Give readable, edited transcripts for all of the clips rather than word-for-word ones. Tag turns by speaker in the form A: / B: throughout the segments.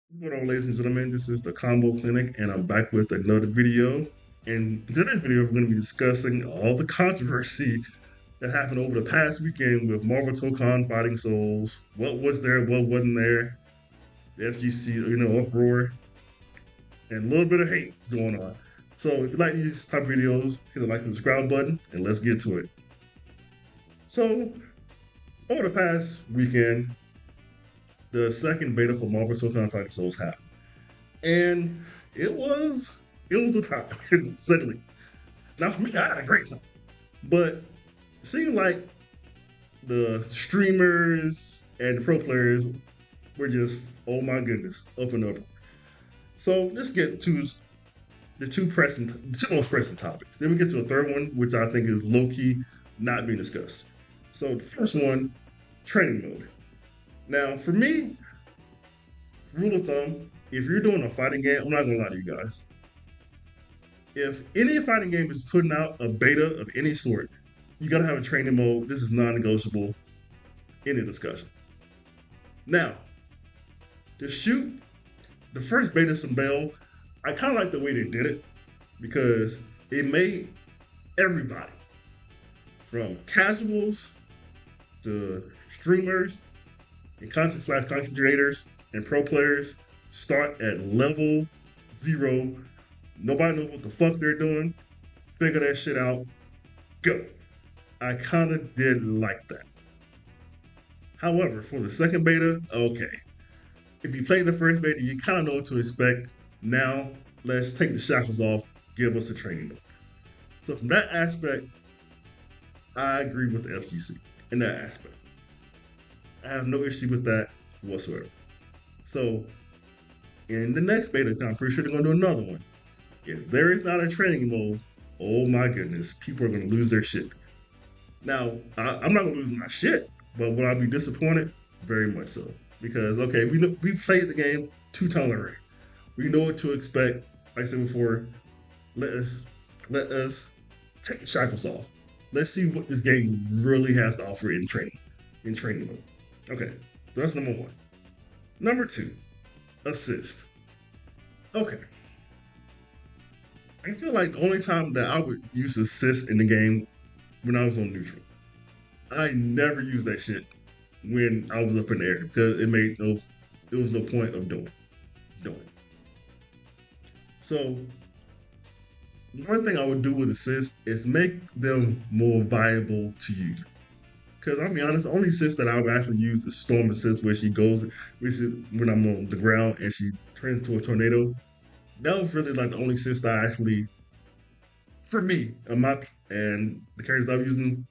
A: What's going on, ladies and gentlemen? This is the Combo Clinic, and I'm back with another video. And in today's video, we're going to be discussing all the controversy that happened over the past weekend with Marvel Tokon fighting Souls. What was there, what wasn't there, the FGC, uproar, and a little bit of hate going on. So if you like these type of videos, hit the like and subscribe button, and let's get to it. So over the past weekend, the second beta for Marvel Tokon fighting Souls happened. And it was it was a time, certainly. Now for me, I had a great time. But it seemed like the streamers and the pro players were just, oh my goodness, up and up. So let's get to the two most pressing topics. Then we get to a third one, which I think is low key not being discussed. So the first one, training mode. Now for me, rule of thumb, if you're doing a fighting game, I'm not gonna lie to you guys. If any fighting game is putting out a beta of any sort, you gotta have a training mode. This is non-negotiable. Any discussion. Now, to shoot the first beta some bail, I kind of like the way they did it because it made everybody, from casuals to streamers and content creators and pro players, start at level zero. Nobody knows what the fuck they're doing. Figure that shit out. Go. I kind of did like that. However, for the second beta, okay. If you played the first beta, you kind of know what to expect. Now, let's take the shackles off, give us a training mode. So, from that aspect, I agree with the FGC in that aspect. I have no issue with that whatsoever. So, in the next beta, I'm pretty sure they're going to do another one. If there is not a training mode, oh my goodness, people are going to lose their shit. Now, I'm not going to lose my shit, but will I be disappointed? Very much so. Because, okay, we've played the game 2 times already. We know what to expect. Like I said before, let us let us take the shackles off. Let's see what this game really has to offer in training mode. Okay, so that's number one. Number two, assist. Okay, I feel like the only time that I would use assist in the game when I was on neutral. I never used that shit when I was up in the air because it was no point of doing it. So one thing I would do with assists is make them more viable to use. Because I'll be honest, the only assist that I would actually use is Storm Assist, where she goes, which is when I'm on the ground and she turns into a tornado. That was really like the only assist I actually, for me, and the characters I'm using,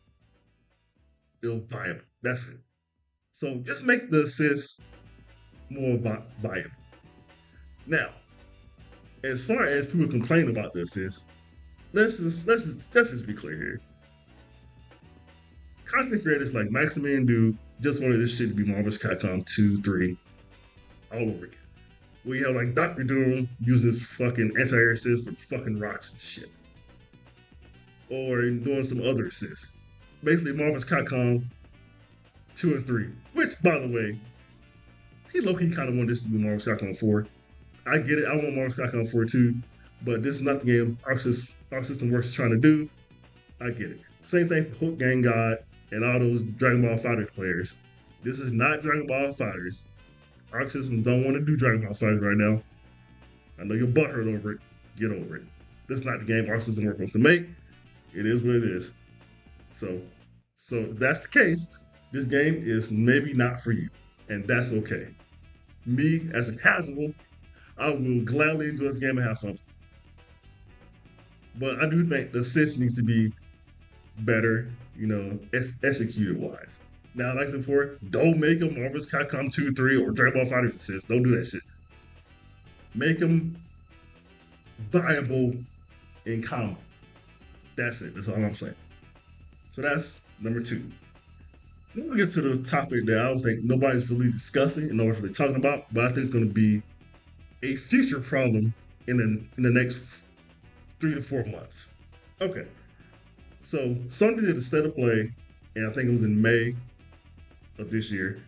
A: it was viable. That's it. So just make the assist more viable. Now, as far as people complain about the assist, let's just be clear here. Content creators like Maximilian Dude just wanted this shit to be Marvel's Capcom 2, 3, all over again. We have like Dr. Doom using his fucking anti-air assist for fucking rocks and shit. Or doing some other assists. Basically, Marvel's Capcom 2 and 3. Which, by the way, he low-key kind of wanted this to be Marvel's Capcom 4. I get it, I want Marvel's Capcom 4 too, but this is not the game our system works is trying to do. I get it. Same thing for Hook Gang God and all those Dragon Ball Fighters players. This is not Dragon Ball Fighters. Arc systems don't want to do Dragon Ball Fighters right now. I know you're butthurt over it. Get over it. This is not the game Arc system works to make. It is what it is. So, so if that's the case, this game is maybe not for you, and that's okay. Me as a casual, I will gladly enjoy this game and have fun. But I do think the assist needs to be better, executed wise. Now, like I said before, don't make them Marvel's Capcom 2, 3, or Dragon Ball Fighters assist. Don't do that shit. Make them viable in combo. That's it. That's all I'm saying. So that's number two. Then we get to the topic that I don't think nobody's really discussing and nobody's really talking about, but I think it's going to be a future problem in the next 3 to 4 months. Okay, so Sony did a state of play, and I think it was in May of this year,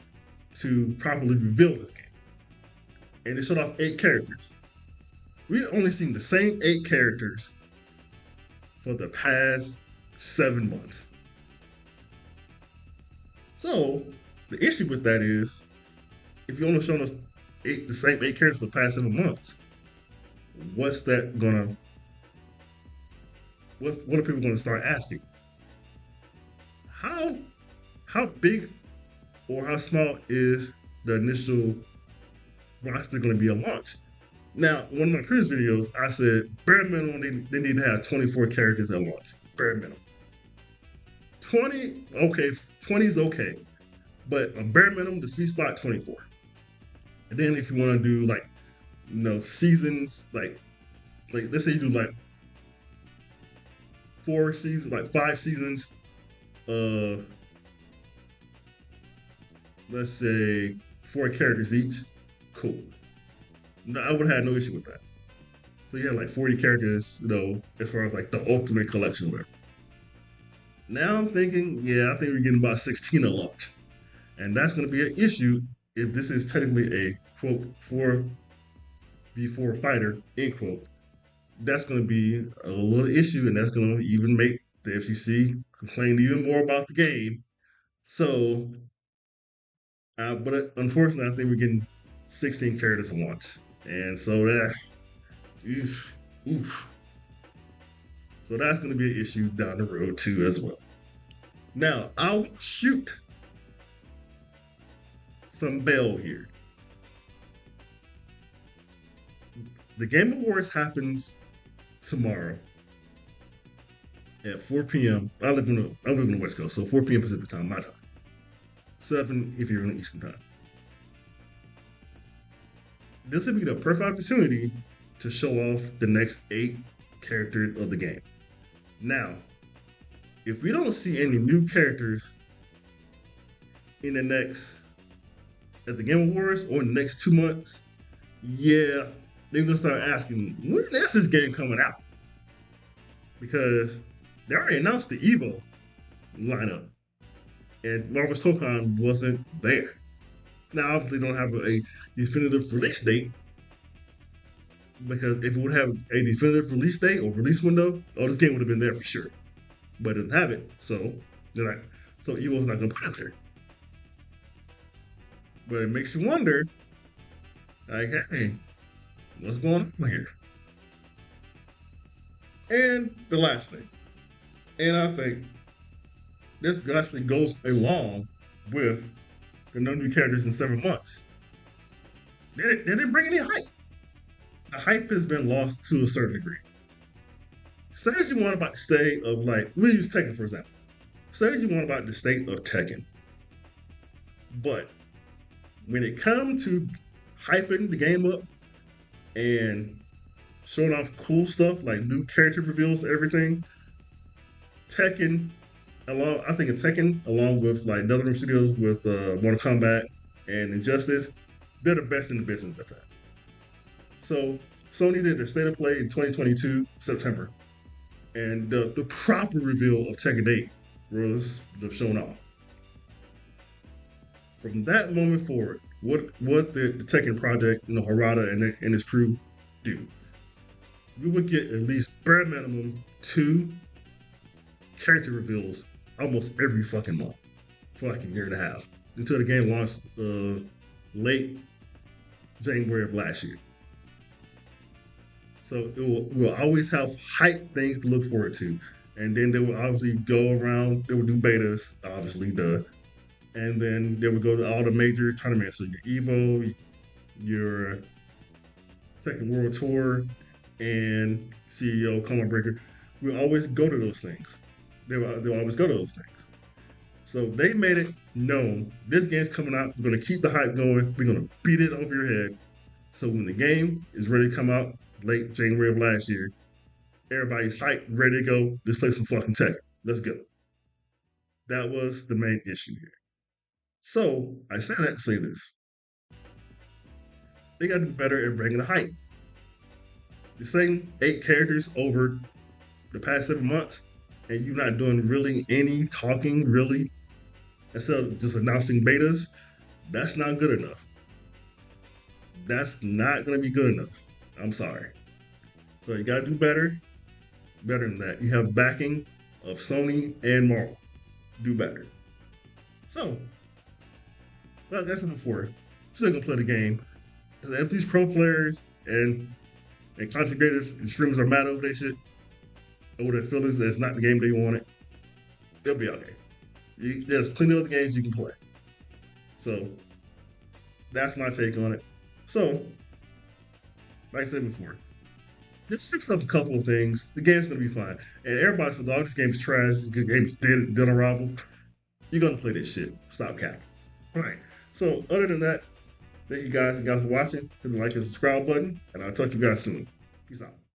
A: to properly reveal this game. and they showed off 8 characters. We've only seen the same 8 characters for the past 7 months. So the issue with that is, if you only shown us the same 8 characters for the past 7 months, what's that gonna? What are people gonna start asking? How how big or how small is the initial roster going to be at launch? Now, one of my previous videos, I said bare minimum they need to have 24 characters at launch. Bare minimum. 20, okay, 20 is okay, but a bare minimum, the sweet spot 24. And then if you want to do like seasons, like let's say you do like 4 seasons, like 5 seasons, uh let's say 4 characters each, cool. No, I would have had no issue with that. So you have like 40 characters, as far as like the ultimate collection, whatever. Now I'm thinking, yeah, I think we're getting about 16 at launch. And that's going to be an issue if this is technically a quote 4v4 fighter, end quote. That's going to be a little issue, and that's going to even make the FGC complain even more about the game. So, but unfortunately, I think we're getting 16 characters at launch. And so that, oof, oof. So that's going to be an issue down the road too, as well. Now, I'll shoot some bail here. The Game Awards happens tomorrow at 4 p.m. I live in the West Coast, so 4 p.m. Pacific time, my time. 7 if you're in Eastern time. This would be the perfect opportunity to show off the next 8 characters of the game. Now, if we don't see any new characters in at the Game Awards or in the next 2 months, yeah, they're gonna start asking, when is this game coming out? Because they already announced the Evo lineup, and Marvel's Tokon wasn't there. Now, obviously, they don't have a definitive release date, because if it would have a definitive release date or release window, this game would have been there for sure. But it doesn't have it, so they're not. So Evo's not gonna put it there. But it makes you wonder, like, hey, what's going on here? And the last thing, and I think this actually goes along with the no new characters in 7 months. They didn't bring any hype. The hype has been lost to a certain degree. Say as you want about the state of, like, we'll use Tekken for example. Say as you want about the state of Tekken. But when it comes to hyping the game up and showing off cool stuff like new character reveals, everything, Tekken, I think of Tekken along with like NetherRealm Studios with Mortal Kombat and Injustice, they're the best in the business at that. So Sony did their state of play in 2022 September, and the proper reveal of Tekken 8 was shown off. From that moment forward, what the Tekken project, Harada and his crew do, we would get at least bare minimum 2 character reveals almost every fucking month for like a year and a half until the game launched late January of last year. So we'll always have hype things to look forward to. And then they will obviously go around, they will do betas, obviously, duh. And then they would go to all the major tournaments. So your Evo, your Tekken World Tour, and CEO Kombat Breaker. We'll always go to those things. They'll always go to those things. So they made it known this game's coming out. We're going to keep the hype going. We're going to beat it over your head. So when the game is ready to come out late January of last year, everybody's hyped, ready to go. Let's play some fucking Tekken. Let's go. That was the main issue here. So I say that to say this. They got to do better at bringing the hype. The same 8 characters over the past 7 months, and you're not doing really any talking, really, instead of just announcing betas, that's not good enough. That's not going to be good enough. I'm sorry. So you got to do better than that. You have backing of Sony and Marvel. Do better. So, well, that's it before. Still gonna play the game. If these pro players and content creators and streamers are mad over their shit, over their feelings that it's not the game they wanted, they'll be okay. There's plenty of other games you can play. So that's my take on it. So, like I said before, just fix up a couple of things. The game's gonna be fine. And everybody says, "Oh, this game's trash. This game's dead on arrival." You're gonna play this shit. Stop capping. All right. So, other than that, thank you guys for watching. Hit the like and subscribe button, and I'll talk to you guys soon. Peace out.